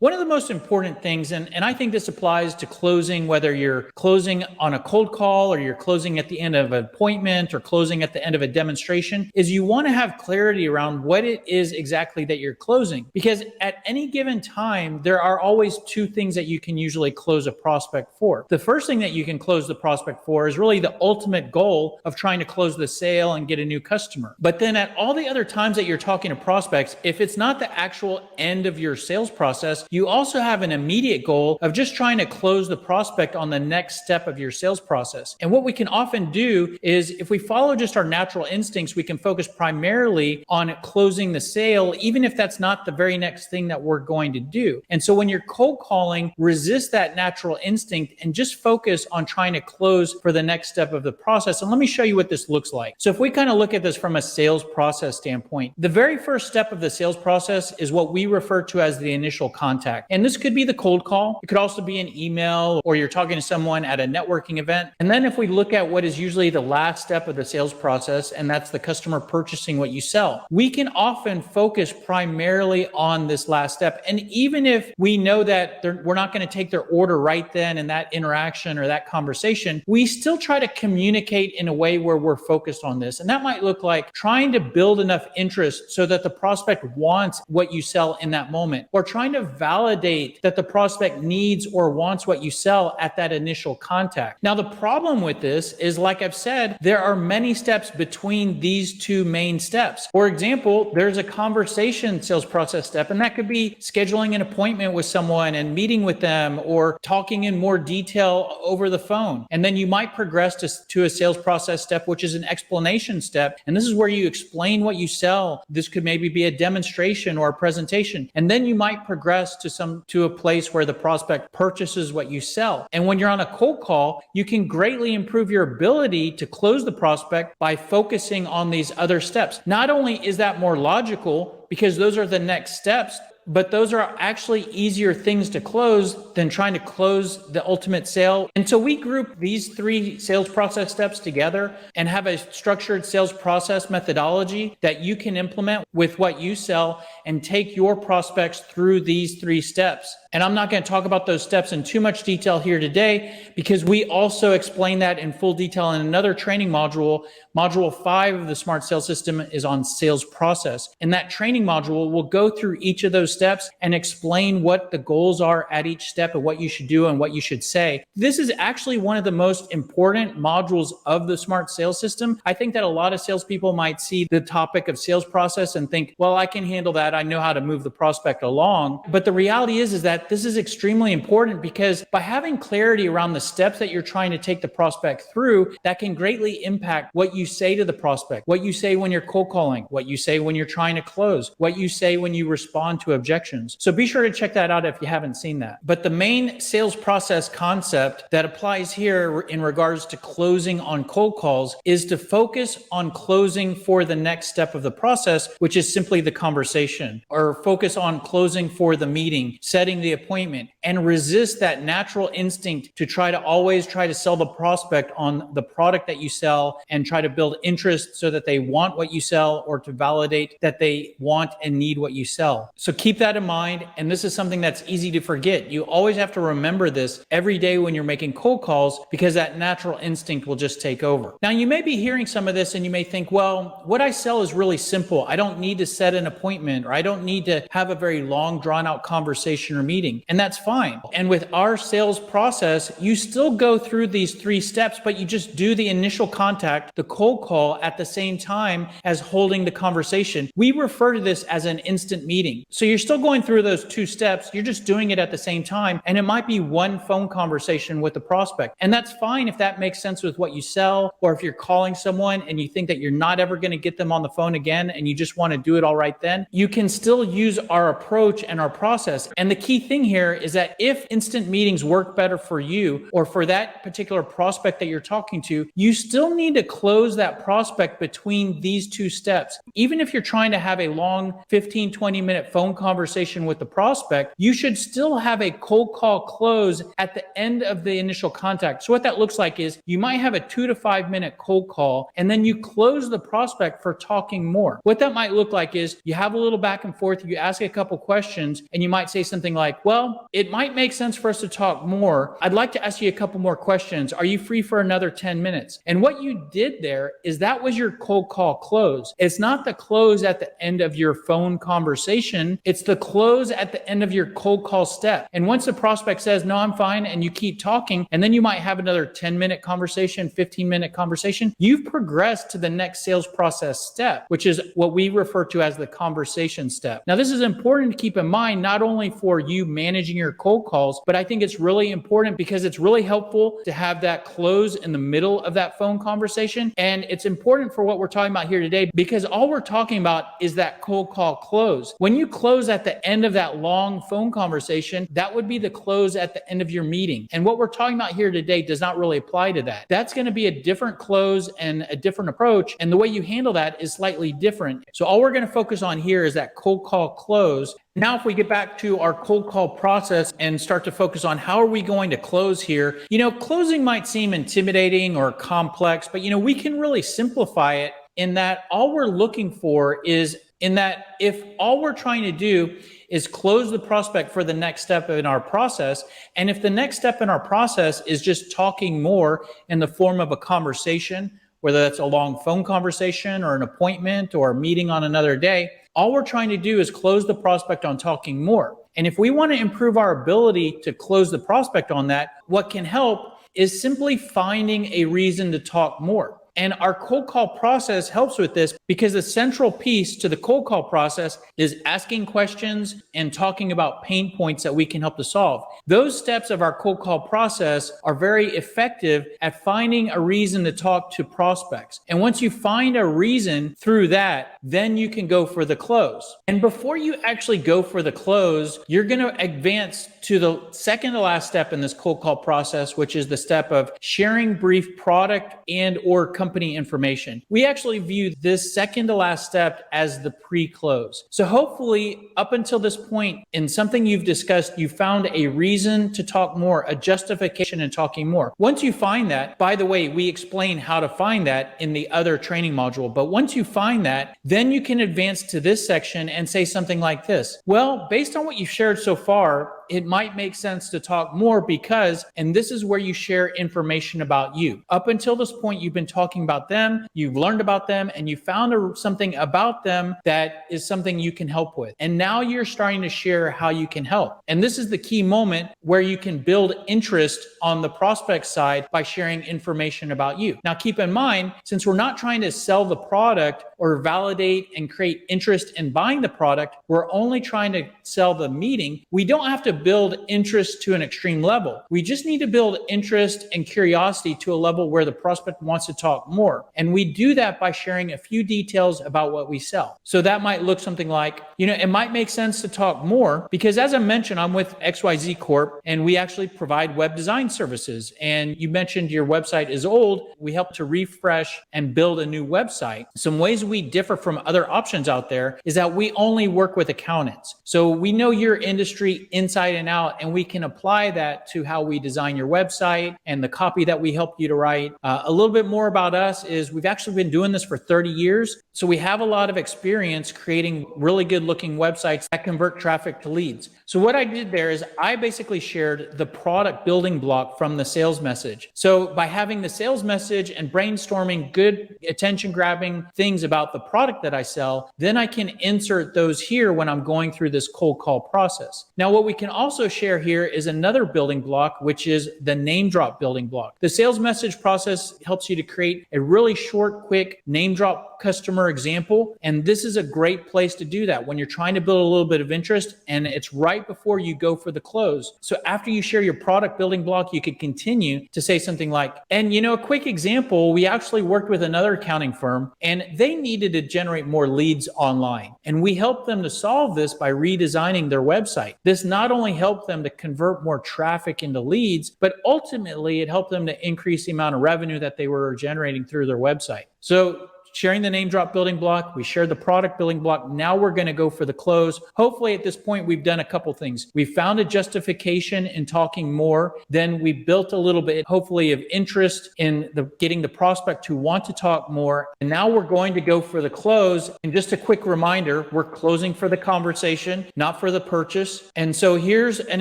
One of the most important things, and I think this applies to closing, whether you're closing on a cold call or you're closing at the end of an appointment or closing at the end of a demonstration, is you want to have clarity around what it is exactly that you're closing. Because at any given time, there are always two things that you can usually close a prospect for. The first thing that you can close the prospect for is really the ultimate goal of trying to close the sale and get a new customer. But then at all the other times that you're talking to prospects, if it's not the actual end of your sales process, you also have an immediate goal of just trying to close the prospect on the next step of your sales process. And what we can often do is, if we follow just our natural instincts, we can focus primarily on closing the sale, even if that's not the very next thing that we're going to do. And so when you're cold calling, resist that natural instinct and just focus on trying to close for the next step of the process. And let me show you what this looks like. So if we kind of look at this from a sales process standpoint, the very first step of the sales process is what we refer to as the initial contact. And this could be the cold call. It could also be an email, or you're talking to someone at a networking event. And then if we look at what is usually the last step of the sales process, and that's the customer purchasing what you sell, we can often focus primarily on this last step. And even if we know that we're not going to take their order right then in that interaction or that conversation, we still try to communicate in a way where we're focused on this. And that might look like trying to build enough interest so that the prospect wants what you sell in that moment, or trying to validate that the prospect needs or wants what you sell at that initial contact. Now, the problem with this is, like I've said, there are many steps between these two main steps. For example, there's a conversation sales process step, and that could be scheduling an appointment with someone and meeting with them, or talking in more detail over the phone. And then you might progress to a sales process step, which is an explanation step. And this is where you explain what you sell. This could maybe be a demonstration or a presentation. And then you might progress to a place where the prospect purchases what you sell. And when you're on a cold call, you can greatly improve your ability to close the prospect by focusing on these other steps. Not only is that more logical, because those are the next steps, but those are actually easier things to close than trying to close the ultimate sale. And so we group these three sales process steps together and have a structured sales process methodology that you can implement with what you sell and take your prospects through these three steps. And I'm not going to talk about those steps in too much detail here today, because we also explain that in full detail in another training module. Module 5 of the Smart Sales System is on sales process. And that training module will go through each of those steps and explain what the goals are at each step and what you should do and what you should say. This is actually one of the most important modules of the Smart Sales System. I think that a lot of salespeople might see the topic of sales process and think, well, I can handle that. I know how to move the prospect along. But the reality is that this is extremely important, because by having clarity around the steps that you're trying to take the prospect through, that can greatly impact what you say to the prospect, what you say when you're cold calling, what you say when you're trying to close, what you say when you respond to objections. So be sure to check that out if you haven't seen that. But the main sales process concept that applies here in regards to closing on cold calls is to focus on closing for the next step of the process, which is simply the conversation, or focus on closing for the meeting, setting the appointment, and resist that natural instinct to always try to sell the prospect on the product that you sell and try to build interest so that they want what you sell, or to validate that they want and need what you sell. So keep that in mind. And this is something that's easy to forget. You always have to remember this every day when you're making cold calls, because that natural instinct will just take over. Now, you may be hearing some of this and you may think, well, what I sell is really simple. I don't need to set an appointment, or I don't need to have a very long drawn out conversation or meeting. And that's fine. And with our sales process, you still go through these three steps, but you just do the initial contact, the cold call, at the same time as holding the conversation. We refer to this as an instant meeting. So you're still going through those two steps. You're just doing it at the same time. And it might be one phone conversation with the prospect. And that's fine if that makes sense with what you sell, or if you're calling someone and you think that you're not ever going to get them on the phone again and you just want to do it all right then, you can still use our approach and our process. And the key thing here is that if instant meetings work better for you, or for that particular prospect that you're talking to, you still need to close that prospect between these two steps. Even if you're trying to have a long 15, 20-minute phone conversation conversation with the prospect, you should still have a cold call close at the end of the initial contact. So what that looks like is you might have a 2 to 5 minute cold call, and then you close the prospect for talking more. What that might look like is you have a little back and forth, you ask a couple questions, and you might say something like, well, it might make sense for us to talk more. I'd like to ask you a couple more questions. Are you free for another 10 minutes? And what you did there is that was your cold call close. It's not the close at the end of your phone conversation. It's the close at the end of your cold call step. And once the prospect says, no, I'm fine, and you keep talking, and then you might have another 10-minute conversation, 15-minute conversation, you've progressed to the next sales process step, which is what we refer to as the conversation step. Now, this is important to keep in mind, not only for you managing your cold calls, but I think it's really important because it's really helpful to have that close in the middle of that phone conversation. And it's important for what we're talking about here today, because all we're talking about is that cold call close. When you close at the end of that long phone conversation, that would be the close at the end of your meeting. And what we're talking about here today does not really apply to that. That's going to be a different close and a different approach. And the way you handle that is slightly different. So all we're going to focus on here is that cold call close. Now, if we get back to our cold call process and start to focus on how are we going to close here, closing might seem intimidating or complex, but, we can really simplify it in that all we're looking for is in that if all we're trying to do is close the prospect for the next step in our process, and if the next step in our process is just talking more in the form of a conversation, whether that's a long phone conversation or an appointment or a meeting on another day, all we're trying to do is close the prospect on talking more. And if we want to improve our ability to close the prospect on that, what can help is simply finding a reason to talk more. And our cold call process helps with this because the central piece to the cold call process is asking questions and talking about pain points that we can help to solve. Those steps of our cold call process are very effective at finding a reason to talk to prospects. And once you find a reason through that, then you can go for the close. And before you actually go for the close, you're going to advance to the second to last step in this cold call process, which is the step of sharing brief product and or company information. We actually view this second to last step as the pre-close. So hopefully up until this point in something you've discussed, you found a reason to talk more, a justification in talking more. Once you find that, by the way, we explain how to find that in the other training module, but once you find that, then you can advance to this section and say something like this. Well, based on what you've shared so far, it might make sense to talk more because, and this is where you share information about you. Up until this point, you've been talking about them, you've learned about them, and you found something about them that is something you can help with. And now you're starting to share how you can help. And this is the key moment where you can build interest on the prospect side by sharing information about you. Now, keep in mind, since we're not trying to sell the product or validate and create interest in buying the product, we're only trying to sell the meeting. We don't have to build interest to an extreme level. We just need to build interest and curiosity to a level where the prospect wants to talk more. And we do that by sharing a few details about what we sell. So that might look something like, it might make sense to talk more because as I mentioned, I'm with XYZ Corp and we actually provide web design services. And you mentioned your website is old. We help to refresh and build a new website. Some ways we differ from other options out there is that we only work with accountants. So we know your industry inside and out, and we can apply that to how we design your website and the copy that we help you to write. A little bit more about us is we've actually been doing this for 30 years. So we have a lot of experience creating really good looking websites that convert traffic to leads. So what I did there is I basically shared the product building block from the sales message. So by having the sales message and brainstorming good attention grabbing things about the product that I sell, then I can insert those here when I'm going through this cold call process. Now, what we can also share here is another building block, which is the name drop building block. The sales message process helps you to create a really short, quick name drop customer example. And this is a great place to do that when you're trying to build a little bit of interest and it's right before you go for the close. So after you share your product building block, you could continue to say something like, and a quick example, we actually worked with another accounting firm and they needed to generate more leads online. And we helped them to solve this by redesigning their website. This not only helped them to convert more traffic into leads, but ultimately it helped them to increase the amount of revenue that they were generating through their website. So sharing the name drop building block. We shared the product building block. Now we're going to go for the close. Hopefully at this point, we've done a couple things. We found a justification in talking more. Then we built a little bit, hopefully, of interest in getting the prospect to want to talk more. And now we're going to go for the close. And just a quick reminder, we're closing for the conversation, not for the purchase. And so here's an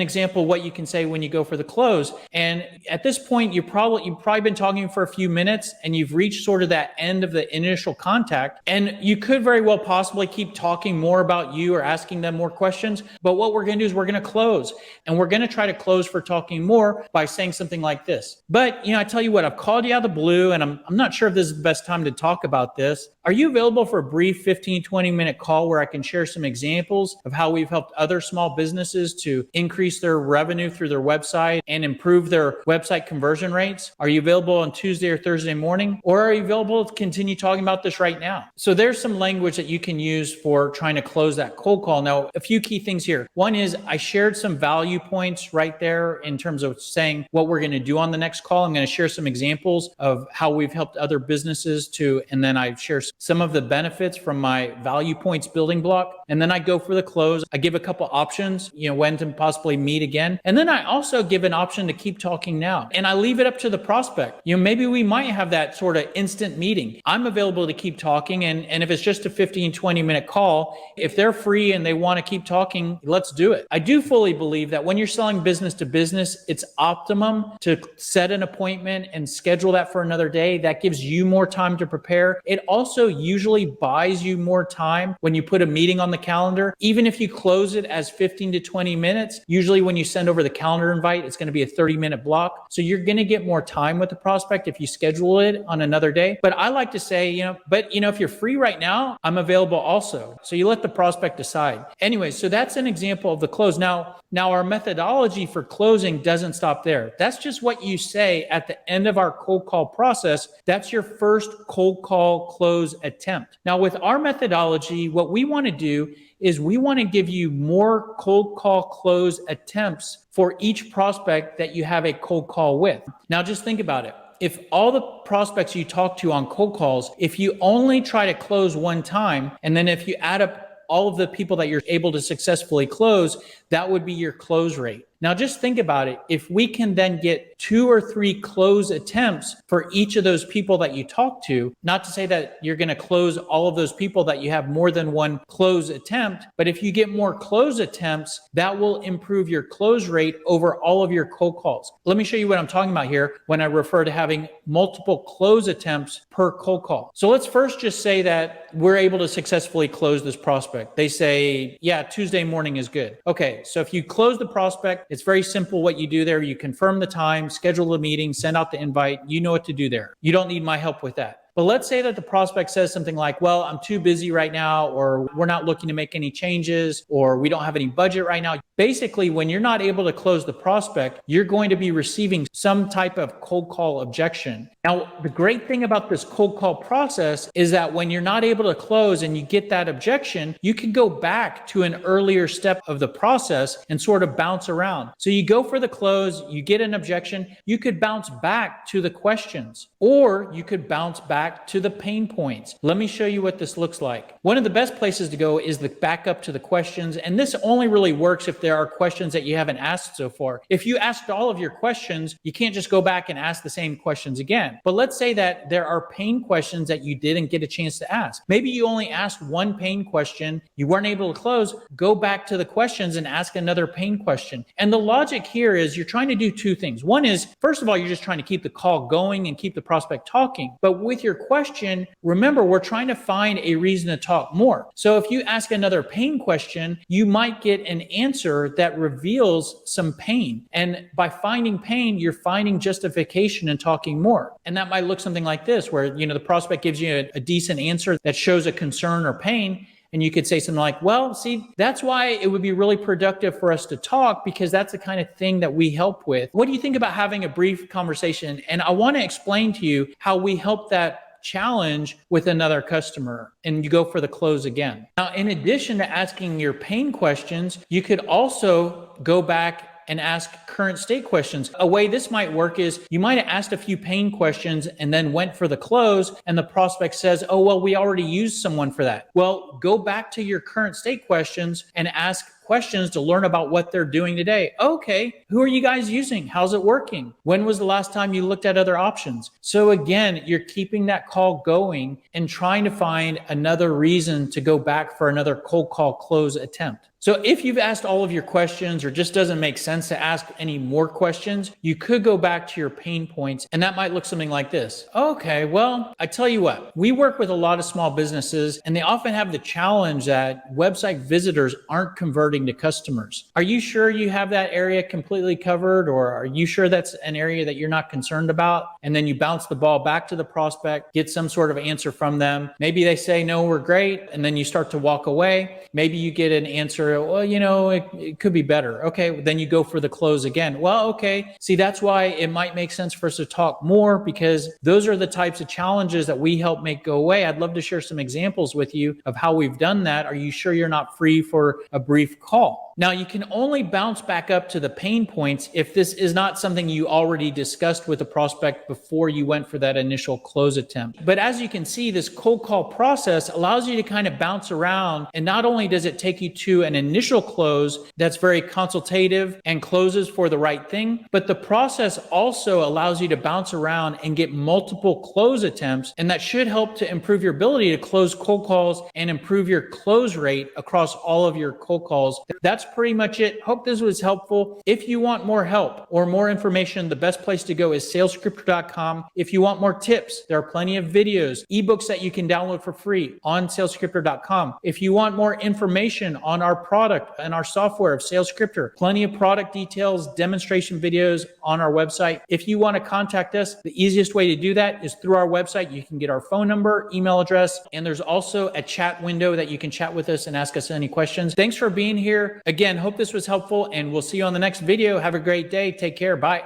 example of what you can say when you go for the close. And at this point, you've probably been talking for a few minutes and you've reached sort of that end of the initial contact. And you could very well possibly keep talking more about you or asking them more questions. But what we're going to do is we're going to close, and we're going to try to close for talking more by saying something like this. But, I tell you what, I've called you out of the blue, and I'm not sure if this is the best time to talk about this. Are you available for a brief 15, 20-minute call where I can share some examples of how we've helped other small businesses to increase their revenue through their website and improve their website conversion rates? Are you available on Tuesday or Thursday morning? Or are you available to continue talking about this right now? So there's some language that you can use for trying to close that cold call. Now, a few key things here. One is I shared some value points right there in terms of saying what we're going to do on the next call. I'm going to share some examples of how we've helped other businesses and then I share some of the benefits from my value points building block. And then I go for the close. I give a couple options, when to possibly meet again. And then I also give an option to keep talking now. And I leave it up to the prospect. Maybe we might have that sort of instant meeting. I'm available to keep talking. And if it's just a 15, 20-minute call, if they're free and they want to keep talking, let's do it. I do fully believe that when you're selling business to business, it's optimum to set an appointment and schedule that for another day. That gives you more time to prepare. It also usually buys you more time when you put a meeting on the calendar. Even if you close it as 15 to 20 minutes, usually when you send over the calendar invite, it's going to be a 30-minute block. So you're going to get more time with the prospect if you schedule it on another day. But I like to say, if you're free right now, I'm available also. So you let the prospect decide. Anyway, so that's an example of the close. Now our methodology for closing doesn't stop there. That's just what you say at the end of our cold call process. That's your first cold call close attempt. Now with our methodology, what we want to do is we want to give you more cold call close attempts for each prospect that you have a cold call with. Now just think about it. If all the prospects you talk to on cold calls, if you only try to close one time, and then if you add up all of the people that you're able to successfully close, that would be your close rate. Now just think about it. If we can then get 2 or 3 close attempts for each of those people that you talk to, not to say that you're going to close all of those people that you have more than one close attempt, but if you get more close attempts, that will improve your close rate over all of your cold calls. Let me show you what I'm talking about here when I refer to having multiple close attempts per cold call. So let's first just say that we're able to successfully close this prospect. They say, yeah, Tuesday morning is good. Okay, so if you close the prospect, it's very simple what you do there. You confirm the time, schedule the meeting, send out the invite. You know what to do there. You don't need my help with that. But let's say that the prospect says something like, well, I'm too busy right now, or we're not looking to make any changes, or we don't have any budget right now. Basically, when you're not able to close the prospect, you're going to be receiving some type of cold call objection. Now, the great thing about this cold call process is that when you're not able to close and you get that objection, you can go back to an earlier step of the process and sort of bounce around. So you go for the close, you get an objection, you could bounce back to the questions, or you could bounce back to the pain points. Let me show you what this looks like. One of the best places to go is the back up to the questions. And this only really works if there are questions that you haven't asked so far. If you asked all of your questions, you can't just go back and ask the same questions again. But let's say that there are pain questions that you didn't get a chance to ask. Maybe you only asked one pain question, you weren't able to close, go back to the questions and ask another pain question. And the logic here is you're trying to do 2 things. One is, first of all, you're just trying to keep the call going and keep the prospect talking. But with your question, remember, we're trying to find a reason to talk more. So if you ask another pain question, you might get an answer that reveals some pain. And by finding pain, you're finding justification and talking more. And that might look something like this, where, the prospect gives you a decent answer that shows a concern or pain. And you could say something like, well, see, that's why it would be really productive for us to talk, because that's the kind of thing that we help with. What do you think about having a brief conversation? And I want to explain to you how we help that challenge with another customer, and you go for the close again. Now, in addition to asking your pain questions, you could also go back and ask current state questions. A way this might work is you might have asked a few pain questions and then went for the close, and the prospect says, oh, well, we already used someone for that. Well, go back to your current state questions and ask questions to learn about what they're doing today. Okay, who are you guys using? How's it working? When was the last time you looked at other options? So again, you're keeping that call going and trying to find another reason to go back for another cold call close attempt. So if you've asked all of your questions or just doesn't make sense to ask any more questions, you could go back to your pain points, and that might look something like this. Okay, well, I tell you what, we work with a lot of small businesses, and they often have the challenge that website visitors aren't converting to customers. Are you sure you have that area completely covered, or are you sure that's an area that you're not concerned about? And then you bounce the ball back to the prospect, get some sort of answer from them. Maybe they say, no, we're great, and then you start to walk away. Maybe you get an answer, well, it could be better. Okay, then you go for the close again. Well, okay. See, that's why it might make sense for us to talk more, because those are the types of challenges that we help make go away. I'd love to share some examples with you of how we've done that. Are you sure you're not free for a brief call? Now, you can only bounce back up to the pain points if this is not something you already discussed with the prospect before you went for that initial close attempt. But as you can see, this cold call process allows you to kind of bounce around. And not only does it take you to an initial close that's very consultative and closes for the right thing, but the process also allows you to bounce around and get multiple close attempts. And that should help to improve your ability to close cold calls and improve your close rate across all of your cold calls. That's pretty much it. Hope this was helpful. If you want more help or more information, the best place to go is salescriptor.com. If you want more tips, there are plenty of videos, ebooks that you can download for free on salescriptor.com. If you want more information on our product and our software of SalesScriptor, plenty of product details, demonstration videos on our website. If you want to contact us, the easiest way to do that is through our website. You can get our phone number, email address, and there's also a chat window that you can chat with us and ask us any questions. Thanks for being here. Again, hope this was helpful, and we'll see you on the next video. Have a great day. Take care. Bye.